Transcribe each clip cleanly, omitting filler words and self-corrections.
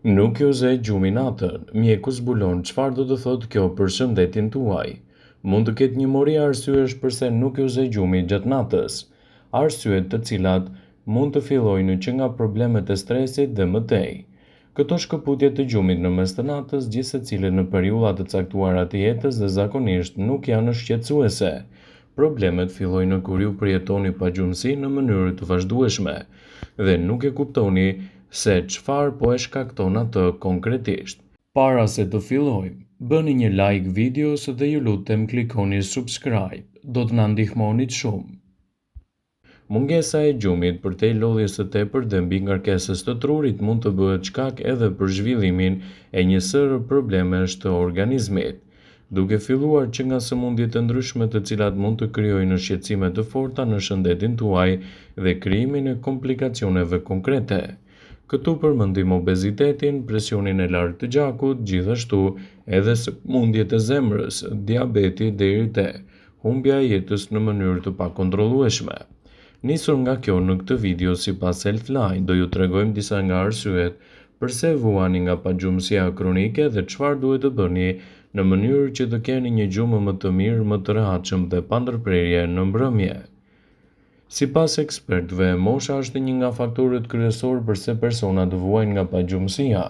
Nuk ju ze gjumi natën, mjeku zbulon çfarë do të thotë kjo për shëndetin tuaj. Mund të ketë një mori arsyesh përse nuk ju ze gjumi gjatë natës. Arsyet të cilat mund të fillojnë që nga problemet e stresit dhe mëtej. Këto shkëputje të gjumit në mes të natës gjithsecili në periudha të caktuara të jetës dhe zakonisht nuk janë shqetësuese. Problemet fillojnë kur ju përjetoni pagjumësi në mënyrë të vazhdueshme dhe nuk e kuptoni se çfarë po e shkakton atë konkretisht. Para se të fillojmë, bëni një like videos dhe ju lutem klikoni subscribe, do të na ndihmonit shumë. Mungesa e gjumit përtej lodhjes së tepërt dhe mbi ngarkesës të trurit mund të bëhet shkak edhe për zhvillimin e një sër problemesh të organizmit, duke filluar që nga sëmundjet e ndryshme të cilat mund të krijojnë shqetësime të forta në shëndetin tuaj dhe krijimin e komplikacioneve konkrete. Këtu përmendim obezitetin, presionin e lartë të gjakut, gjithashtu edhe sëmundjet e zemrës, diabeti deri te humbja e jetës në mënyrë të pakontrollueshme. Nisur nga kjo në këtë video sipas Healthline do ju tregojmë disa nga arsyet pse vuani nga pagjumësia kronike dhe çfarë duhet të bëni në mënyrë që të keni një gjumë më të mirë, më të rehatshëm dhe pa ndërprerje në mbrëmje. Sipas ekspertëve, mosha është një nga faktorët kryesor pse personat vuajnë nga pagjumësia.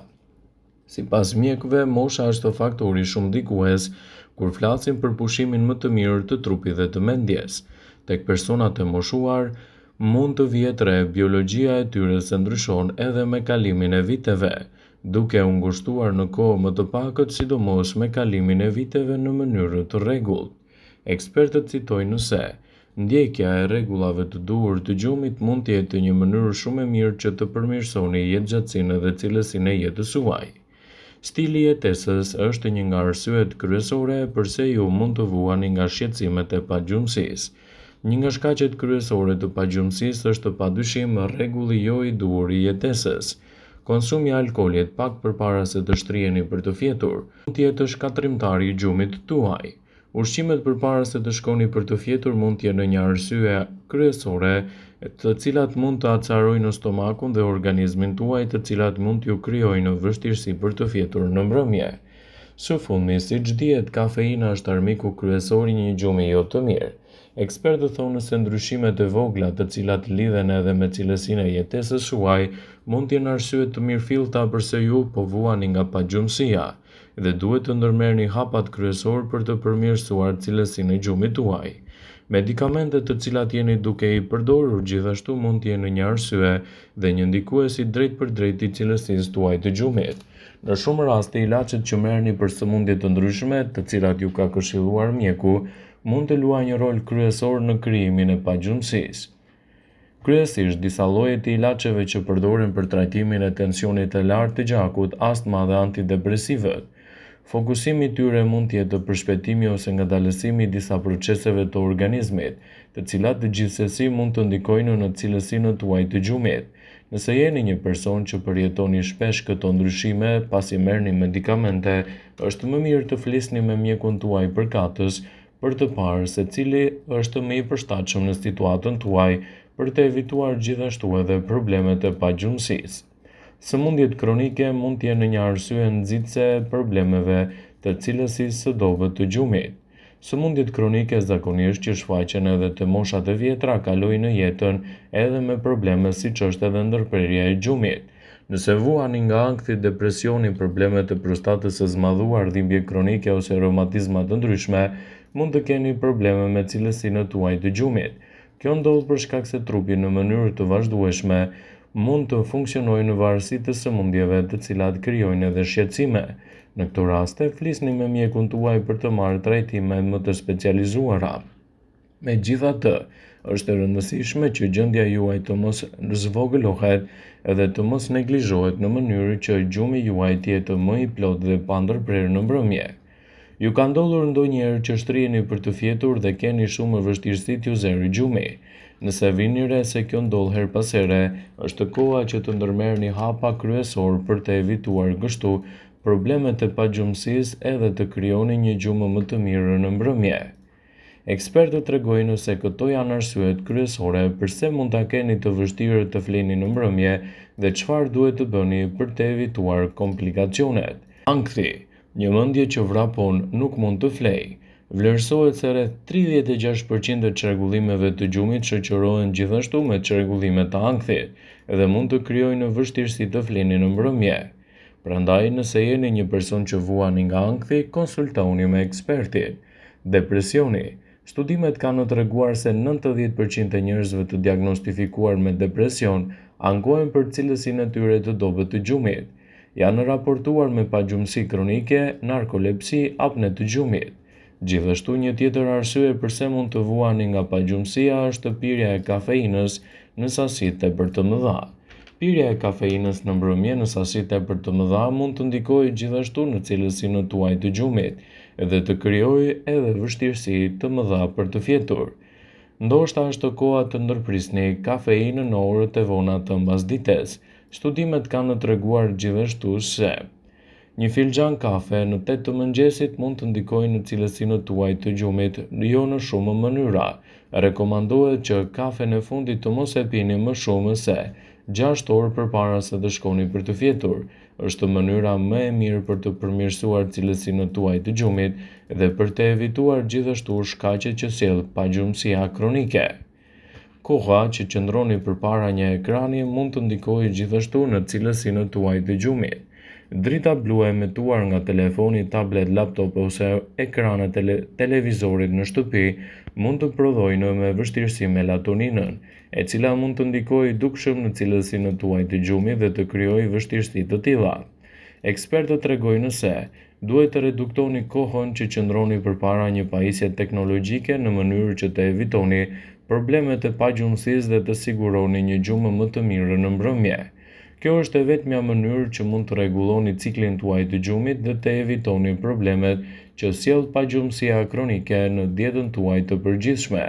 Sipas mjekëve, mosha është faktori shumë ndikues kur flasim për pushimin më të mirë të trupit dhe të mendjes. Tek personat e moshuar, mund të vihet re, biologjia e tyre se ndryshon edhe me kalimin e viteve, duke u ngushtuar në kohë më të pakët, sidomos me kalimin e viteve në mënyrë të rregullt. Ekspertët citojnë se ndjekja e rregullave të duhur të gjumit mund të jetë një mënyrë shumë e mirë që të përmirësoni jetëgjatësinë dhe cilësinë e jetës suaj. Stili i jetesës është një nga arsyet kryesore pse ju mund të vuani nga shqetësimet e pagjumësisë. Një nga shkaqet kryesore të pagjumësisë është padyshim rregulli jo i duhur i jetesës. Konsumi i alkoolit pak përpara se të shtriheni për të fjetur mund të jetë shkatërrimtar i gjumit tuaj. Ushqimet përpara se të shkoni për të fjetur mund të jenë një arsye kryesore, të cilat mund të acarojnë stomakun dhe organizmin tuaj, të cilat mund t'ju krijojnë vështirësi për të fjetur në mbrëmje. Së fundmi, siç dihet, kafeina është armiku kryesor i një gjumi jo të mirë. Ekspertët thonë se ndryshimet e vogla, të cilat lidhen edhe me cilësinë e jetesës suaj, mund të jenë arsye të mirëfillta pse ju po vuani nga pagjumësia dhe duhet të ndërmerrni hapat kryesor për të përmirësuar cilësinë e gjumit tuaj. Medikamentet të cilat jeni duke i përdorur gjithashtu mund të jenë një arsye dhe një ndikues i drejtë për drejtë i cilësisë tuaj të gjumit. Në shumë raste, ilaçet që merrni për sëmundje të ndryshme, të cilat ju ka këshilluar mjeku, mund të luajnë një rol kryesor në krijimin e pagjumësisë. Kryesisht, disa lloje të ilaçeve që përdoren për trajtimin e tensionit të lartë të gjakut, astma dhe antidepresivët. Fokusimi i tyre mund të jetë përshpejtimi ose ngadalësimi i disa proceseve të organizmit, të cilat gjithsesi mund të ndikojnë në cilësinë tuaj të gjumit. Nëse jeni një person që përjetoni shpesh këto ndryshime pasi merrni medikamente, është më mirë të flisni me mjekun tuaj përkatës për të parë se cili është më i përshtatshëm në situatën tuaj për të evituar gjithashtu edhe problemet e pagjumësisë. Sëmundjet kronike mund të jenë një arsye nxitse e problemeve të cilësisë së dobët të gjumit. Sëmundjet kronike zakonisht që shfaqen edhe te moshat e vjetra kalojnë jetën edhe me probleme siç është edhe ndërprerja e gjumit. Nëse vuani nga ankthi, depresioni, problemet e prostatës së zmadhuar, dhimbje kronike ose reumatizma të ndryshme, mund të keni probleme me cilësinë tuaj të gjumit. Kjo ndodh për shkak se trupi në mënyrë të vazhdueshme mund të funksionojë në varësi të sëmundjeve të cilat krijojnë edhe shqetësime. Në këto raste, flisni me mjekun tuaj për të marrë trajtime më të specializuara. Megjithatë, është e rëndësishme që gjendja juaj të mos zvogëlohet edhe të mos neglizhohet në mënyrë që gjumi juaj të jetë më i plotë dhe pa ndërprerje në mbrëmje. Ju ka ndodhur ndonjëherë që shtriheni për të fjetur dhe keni shumë vështirësi t'ju zerë gjumi. Nëse vini re se kjo ndodh her pas here, është koha që të ndërmerrni hapa kryesor për të evituar kështu problemet e pagjumësisë edhe të krijoni një gjumë më të mirë në mbrëmje. Ekspertët tregojnë se këto janë arsyet kryesore pse mund ta keni të vështirë të flini në mbrëmje dhe çfarë duhet të bëni për të evituar komplikacionet. Ankthi, një mendje që vrapon nuk mund të flejë. Vlerësohet se rreth 36% e çrregullimeve të gjumit shoqërohen gjithashtu me çrregullime të ankthit dhe mund të krijojnë vështirësi të flini në mbrëmje. Prandaj, nëse jeni një person që vuani nga ankthi, konsultoni me ekspertin. Depresioni. Studimet kanë treguar se 90% e njerëzve të diagnostifikuar me depresion ankohen për cilësinë e tyre të dobët të gjumit. Janë raportuar me pagjumësi kronike, narkolepsi, apne të gjumit. Gjithashtu, një tjetër arsye pse mund të vuani nga pagjumësia është pirja e kafeinës në sasi tepër të mëdha. Pirja e kafeinës në mbrëmje në sasi tepër të mëdha mund të ndikojë gjithashtu në cilësinë tuaj të gjumit dhe të krijojë edhe vështirësi të mëdha për të fjetur. Ndoshta është koha të ndërprisni kafeinën në orët e vona të mbasdites. Studimet kanë treguar gjithashtu se një filxhan kafe në 8 të mëngjesit mund të ndikojë në cilësinë tuaj të gjumit, jo në shumë mënyra. Rekomandohet që kafen e fundit të mos e pini më shumë se 6 orë përpara se të shkoni për të fjetur. Është mënyra më e mirë për të përmirësuar cilësinë tuaj të gjumit dhe për të evituar gjithashtu shkaqet që sjell pagjumësia kronike. Koha që qëndroni përpara një ekrani mund të ndikojë gjithashtu në cilësinë tuaj të gjumit. Drita blu e emetuar nga telefoni, tablet, laptop ose ekranet e televizorit në shtëpi mund të prodhojnë me vështirësi melatoninën, e cila mund të ndikojë dukshëm në cilësinë tuaj të gjumit dhe të krijojë vështirësi të tilla. Ekspertët tregojnë se duhet të reduktoni kohën që qëndroni përpara një pajisje teknologjike në mënyrë që të evitoni problemet e pagjumësisë dhe të siguroni një gjumë më të mirë në mbrëmje. Kjo është e vetmja mënyrë që mund të rregulloni ciklin tuaj të gjumit dhe të evitoni problemet që sjell pagjumësia kronike në dietën tuaj të përgjithshme.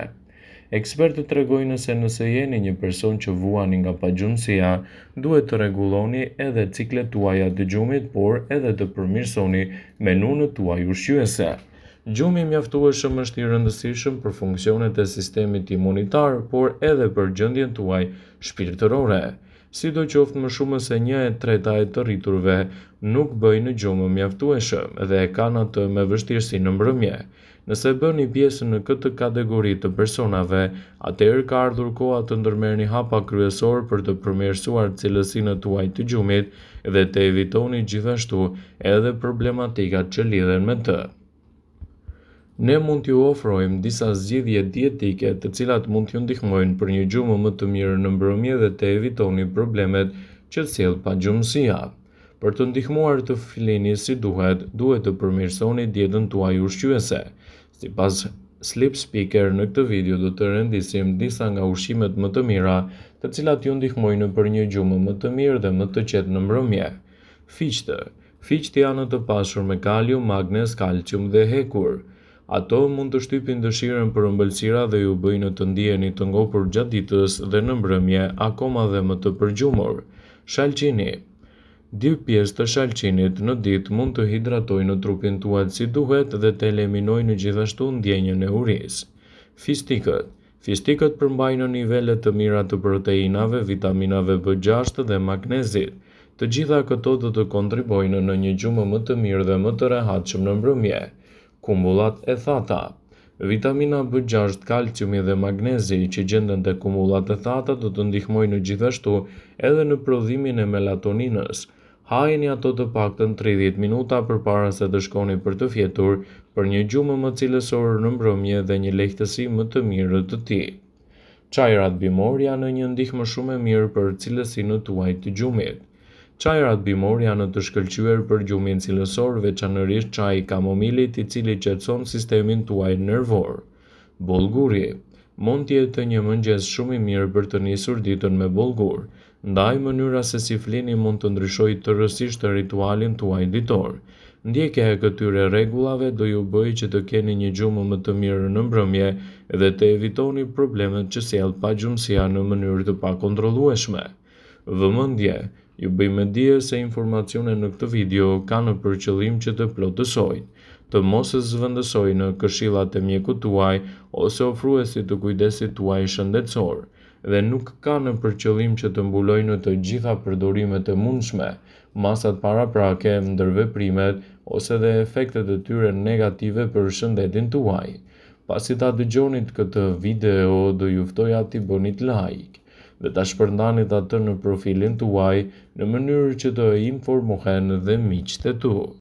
Ekspertët tregojnë se nëse jeni një person që vuani nga pagjumësia, duhet të rregulloni edhe ciklet tuaja të gjumit, por edhe të përmirësoni menunët tuaj ushqyese. Gjumi mjaftueshëm është i rëndësishëm për funksionet e sistemit imunitar, por edhe për gjendjen tuaj shpirtërore. Sidoqoftë më shumë se 1/3 e të rriturve nuk bëjnë gjumë mjaftueshëm dhe e kanë atë me vështirësi në mbrëmje. Nëse bëni pjesë në këtë kategori të personave, atëherë ka ardhur koha të ndërmerrni hapa kryesor për të përmirësuar cilësinë tuaj të gjumit dhe të evitoni gjithashtu edhe problematikat që lidhen me të. Ne mund t'ju ofrojmë disa zgjidhje dietike të cilat mund t'ju ndihmojnë për një gjumë më të mirë në mbrëmje dhe të evitoni problemet që sjell pagjumësia. Për të ndihmuar të flini si duhet të përmirësoni dietën tuaj ushqyese. Sipas Sleep Speaker, në këtë video do të rendisim disa nga ushqimet më të mira, të cilat ju ndihmojnë për një gjumë më të mirë dhe më të qetë në mbrëmje. Fiqtë. Fiqtë janë të pasur me kalium, magnez, kalcium dhe hekur. Ato mund të shtypin dëshirën për ëmbëlsira dhe ju bëjnë të ndiheni të ngopur gjatë ditës dhe në mbrëmje akoma dhe më të përgjumur. Shalqini. 2 pjesë të shalqinit në ditë mund të hidratojnë trupin tuaj si duhet dhe të eliminojnë gjithashtu ndjenjën e urisë. Fistikët. Fistikët përmbajnë nivele të mira të proteinave, vitaminave B6 dhe magnezit. Të gjitha këto do të kontribojnë në një gjumë më të mirë dhe më të rehatshëm në mbrëmje. Kumullat e thata. Vitamina B6, kalciumi dhe magnezi që gjenden te kumullat e thata do të ndihmojnë gjithashtu edhe në prodhimin e melatoninës. Hajeni ato të paktën 30 minuta përpara se të shkoni për të fjetur për një gjumë më cilësore në mbrëmje dhe një lehtësi më të mirë të tij. Çajrat bimor janë një ndihmë shumë e mirë për cilësinë tuaj të gjumit. Çajrat bimor janë të shkëlqyer për gjumin cilësor, veçanërisht çaji kamomilit, i cili qetëson sistemin tuaj nervor. Bollguri. Mund të jetë një mëngjes shumë i mirë për të nisur ditën me bollgur. Ndaj mënyra se si flini mund të ndryshojë tërësisht ritualin tuaj ditor. Ndjekja e këtyre rregullave do ju bëjë që të keni një gjumë më të mirë në mbrëmje dhe të evitoni problemet që sjell pagjumësia në mënyrë të pakontrollueshme. Vëmendje. Ju bëjmë dije se informacionet në këtë video kanë për qëllim që të plotësojnë, të mos zëvendësojnë në këshillat e mjekut tuaj ose ofruesit të kujdesit tuaj shëndetësor, dhe nuk kanë për qëllim që të mbulojnë të gjitha përdorimet e mundshme, masat paraprake, ndërveprimet ose dhe efektet e tyre negative për shëndetin tuaj. Pasi ta dëgjonit këtë video, do ju ftoja t'i bënit like dhe ta shpërndanit atë në profilin tuaj në mënyrë që të informohen dhe miqtë e tu.